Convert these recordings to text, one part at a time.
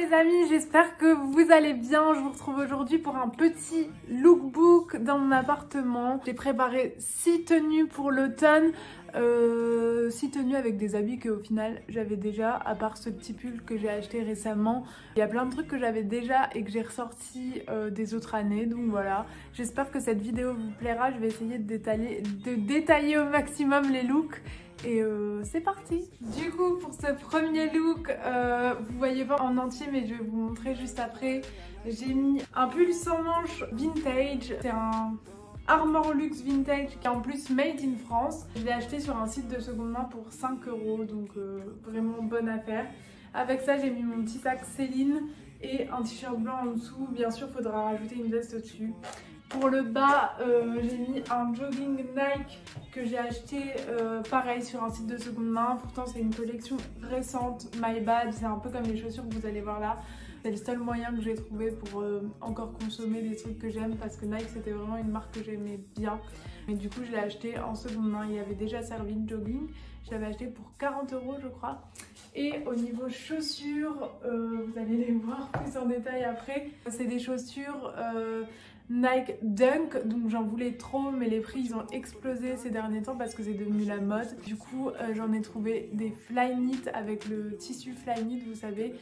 les amis, j'espère que vous allez bien. Je vous retrouve aujourd'hui pour un petit lookbook dans mon appartement. J'ai préparé 6 tenues pour l'automne. 6 tenues avec des habits qu'au final j'avais déjà, à part ce petit pull que j'ai acheté récemment. Il y a plein de trucs que j'avais déjà et que j'ai ressorti des autres années, donc voilà. J'espère que cette vidéo vous plaira. Je vais essayer de détailler au maximum les looks. Et c'est parti. Du coup, pour ce premier look, vous voyez pas en entier mais je vais vous montrer juste après. J'ai mis un pull sans manches vintage. C'est un Armor Luxe vintage qui est en plus made in France. Je l'ai acheté sur un site de seconde main pour 5 €, donc vraiment bonne affaire. Avec ça, j'ai mis mon petit sac Céline et un t-shirt blanc en dessous. Bien sûr, il faudra rajouter une veste au-dessus. Pour le bas, j'ai mis un jogging Nike que j'ai acheté pareil sur un site de seconde main. Pourtant, c'est une collection récente, my bad. C'est un peu comme les chaussures que vous allez voir là. C'est le seul moyen que j'ai trouvé pour encore consommer des trucs que j'aime, parce que Nike c'était vraiment une marque que j'aimais bien. Mais du coup je l'ai acheté en seconde main, il avait déjà servi de jogging. Je l'avais acheté pour 40 € je crois. Et au niveau chaussures, vous allez les voir plus en détail après. C'est des chaussures Nike Dunk, donc j'en voulais trop mais les prix ils ont explosé ces derniers temps parce que c'est devenu la mode. Du coup j'en ai trouvé des Flyknit avec le tissu Flyknit, vous savez.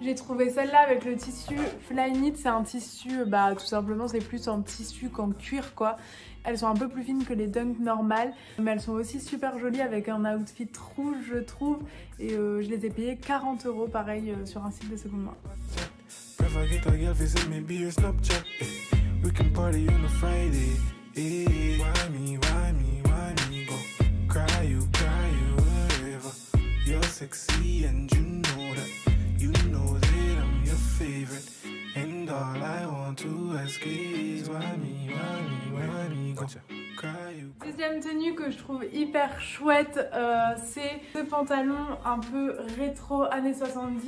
J'ai trouvé celle-là avec le tissu Flyknit, c'est un tissu, tout simplement c'est plus en tissu qu'en cuir quoi. Elles sont un peu plus fines que les Dunk normales, mais elles sont aussi super jolies avec un outfit rouge je trouve. Et je les ai payées 40 € pareil sur un site de seconde main. Deuxième tenue que je trouve hyper chouette, c'est ce pantalon un peu rétro années 70.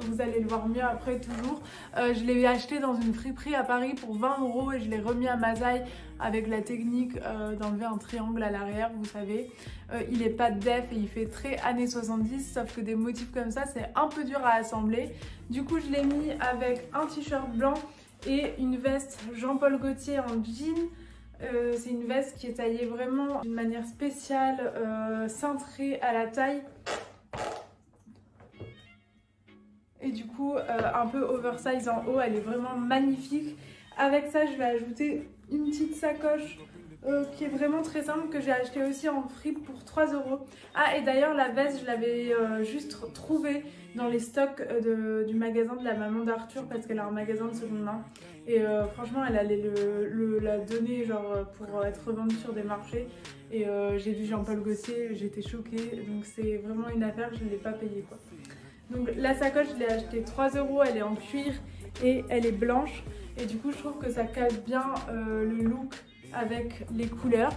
Vous allez le voir mieux après toujours. Je l'ai acheté dans une friperie à Paris pour 20 € et je l'ai remis à Masaï avec la technique d'enlever un triangle à l'arrière, vous savez. Il est pas def et il fait très années 70, sauf que des motifs comme ça c'est un peu dur à assembler. Du coup je l'ai mis avec un t-shirt blanc et une veste Jean-Paul Gaultier en jean. C'est une veste qui est taillée vraiment d'une manière spéciale, cintrée à la taille. Et du coup un peu oversize en haut, elle est vraiment magnifique. Avec ça je vais ajouter une petite sacoche qui est vraiment très simple, que j'ai acheté aussi en fripe pour 3 €. Ah et d'ailleurs la veste je l'avais juste trouvée dans les stocks du magasin de la maman d'Arthur, parce qu'elle a un magasin de seconde main. Et franchement elle allait la donner genre pour être revendue sur des marchés. Et j'ai vu Jean-Paul Gaultier, j'étais choquée, donc c'est vraiment une affaire, je ne l'ai pas payée quoi. Donc la sacoche je l'ai achetée 3 €, elle est en cuir et elle est blanche. Et du coup je trouve que ça casse bien le look avec les couleurs.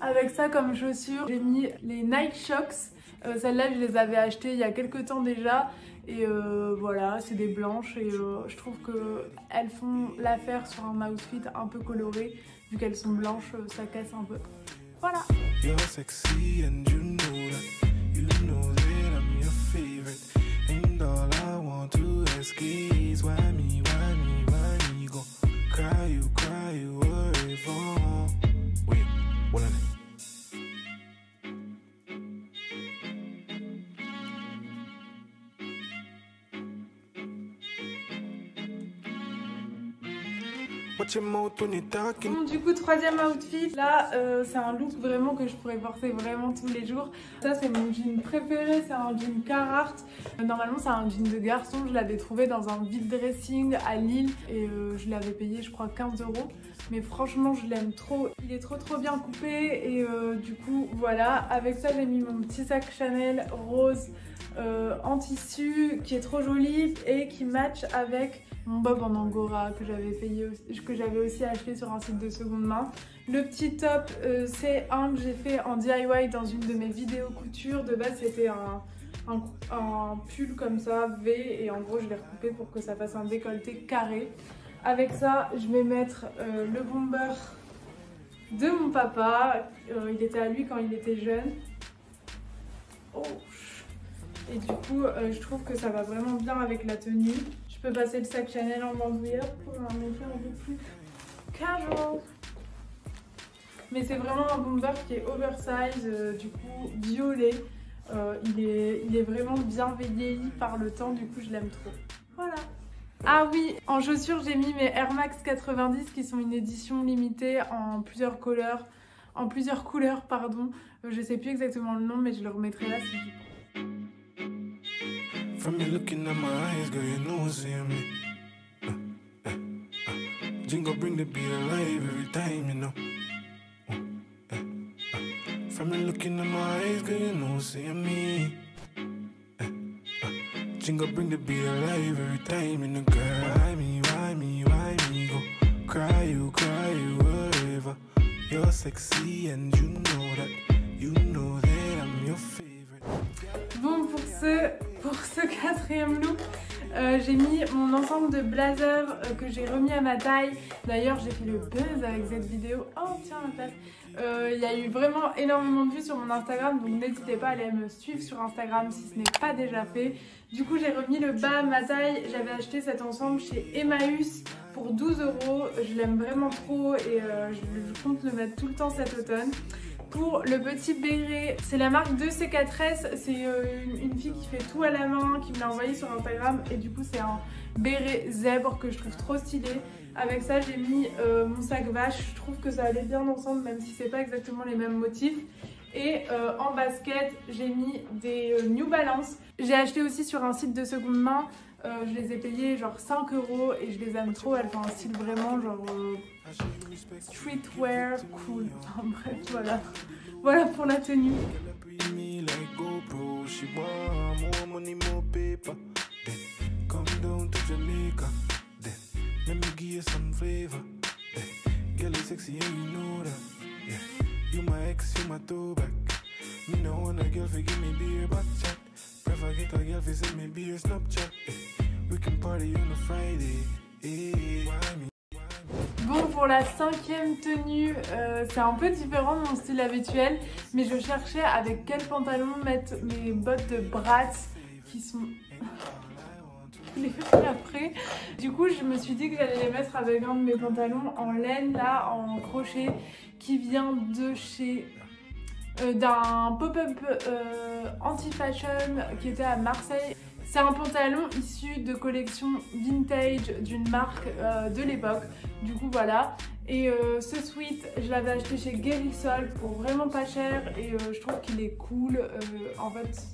Avec ça comme chaussures, j'ai mis les Nike Shox. Celles-là je les avais achetées il y a quelques temps déjà. Et voilà, c'est des blanches et je trouve qu'elles font l'affaire sur un outfit un peu coloré. Vu qu'elles sont blanches, ça casse un peu. Voilà. Bon, du coup troisième outfit, là c'est un look vraiment que je pourrais porter vraiment tous les jours. Ça c'est mon jean préféré, c'est un jean Carhartt. Normalement c'est un jean de garçon, je l'avais trouvé dans un vide dressing à Lille et je l'avais payé je crois 15 €. Mais franchement je l'aime trop, il est trop bien coupé et du coup voilà. Avec ça j'ai mis mon petit sac Chanel rose en tissu qui est trop joli et qui match avec mon bob en angora que j'avais aussi acheté sur un site de seconde main. Le petit top c'est un que j'ai fait en DIY dans une de mes vidéos couture. De base c'était un pull comme ça V et en gros je l'ai recoupé pour que ça fasse un décolleté carré. Avec ça je vais mettre le bomber de mon papa, il était à lui quand il était jeune. Oh. Et du coup, je trouve que ça va vraiment bien avec la tenue. Je peux passer le sac Chanel en bandoulière pour un effet un peu plus casual. Mais c'est vraiment un bomber qui est oversize, du coup violet. Il est vraiment bien vieilli par le temps, du coup je l'aime trop. Voilà. Ah oui, en chaussures j'ai mis mes Air Max 90 qui sont une édition limitée en plusieurs couleurs. Pardon. Je sais plus exactement le nom, mais je le remettrai là si j'y pense. From you looking at my eyes, girl, you know what's in me. Jingle bring the beat alive every time, you know. From you looking at my eyes, girl, you know what's in me. Jingle bring the beat alive every time, you know, girl. Why me, go cry you, whatever. You're sexy and you know that I'm your favorite. Bon, pour ce quatrième look, j'ai mis mon ensemble de blazers que j'ai remis à ma taille. D'ailleurs, j'ai fait le buzz avec cette vidéo. Oh, tiens, ma place. Il y a eu vraiment énormément de vues sur mon Instagram, donc n'hésitez pas à aller me suivre sur Instagram si ce n'est pas déjà fait. Du coup, j'ai remis le bas à ma taille. J'avais acheté cet ensemble chez Emmaüs pour 12 €. Je l'aime vraiment trop et je compte le mettre tout le temps cet automne. Pour le petit béret, c'est la marque 2C4S, c'est une fille qui fait tout à la main, qui me l'a envoyé sur Instagram et du coup c'est un béret zèbre que je trouve trop stylé. Avec ça j'ai mis mon sac vache, je trouve que ça allait bien ensemble même si c'est pas exactement les mêmes motifs. Et en basket j'ai mis des New Balance. J'ai acheté aussi sur un site de seconde main, je les ai payés genre 5 € et je les aime trop, elles font un style vraiment genre streetwear cool. Enfin bref, voilà pour la tenue. Bon, pour la cinquième tenue, c'est un peu différent de mon style habituel, mais je cherchais avec quel pantalon mettre mes bottes de Bratz qui sont les après. Du coup, je me suis dit que j'allais les mettre avec un de mes pantalons en laine là, en crochet, qui vient de chez d'un pop-up anti-fashion qui était à Marseille. C'est un pantalon issu de collection vintage d'une marque de l'époque. Du coup voilà. Et ce sweat, je l'avais acheté chez Guérissol pour vraiment pas cher. Et je trouve qu'il est cool. En fait,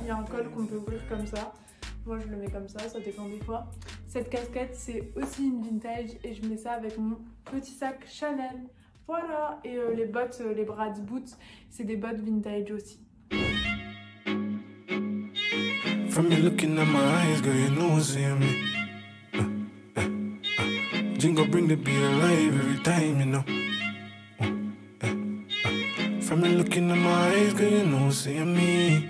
il y a un col qu'on peut ouvrir comme ça. Moi je le mets comme ça dépend des fois. Cette casquette c'est aussi une vintage et je mets ça avec mon petit sac Chanel. Voilà. Et les bottes, les Bratz boots, c'est des bottes vintage aussi. From you looking at my eyes, girl, you know what's in me. Jingle bring the beat alive every time, you know. From you looking at my eyes, girl, you know what's in me.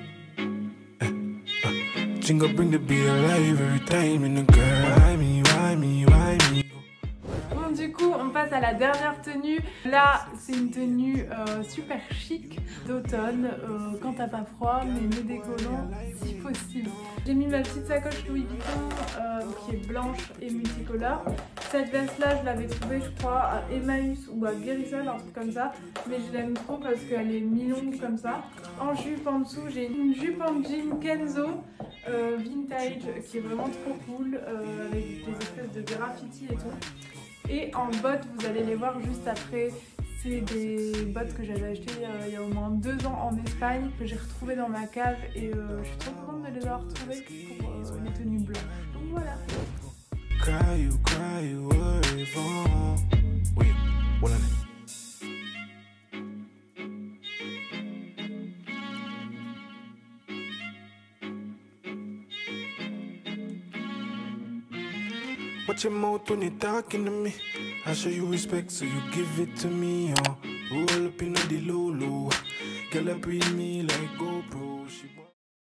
Jingle bring the beat alive every time, you know, girl. Why me? Bon, du coup, on passe à la dernière tenue. Là, c'est une tenue super chic d'automne, quand t'as pas froid, mais ne décollant si possible. J'ai mis ma petite sacoche Louis Vuitton qui est blanche et multicolore. Cette veste-là, je l'avais trouvée, je crois, à Emmaüs ou à Guérissol, un truc comme ça. Mais je l'aime trop parce qu'elle est mi-longue comme ça. En jupe en dessous, j'ai une jupe en jean Kenzo vintage qui est vraiment trop cool, avec des espèces de graffiti et tout. Et en bottes, vous allez les voir juste après. C'est des bottes que j'avais achetées il y a au moins 2 ans en Espagne, que j'ai retrouvées dans ma cave et je suis trop contente de les avoir retrouvées pour les tenues blanches. Donc voilà. Watch your mouth when you're talking to me. I show you respect, so you give it to me. Roll up in the low. Girl, I breathe me like GoPro.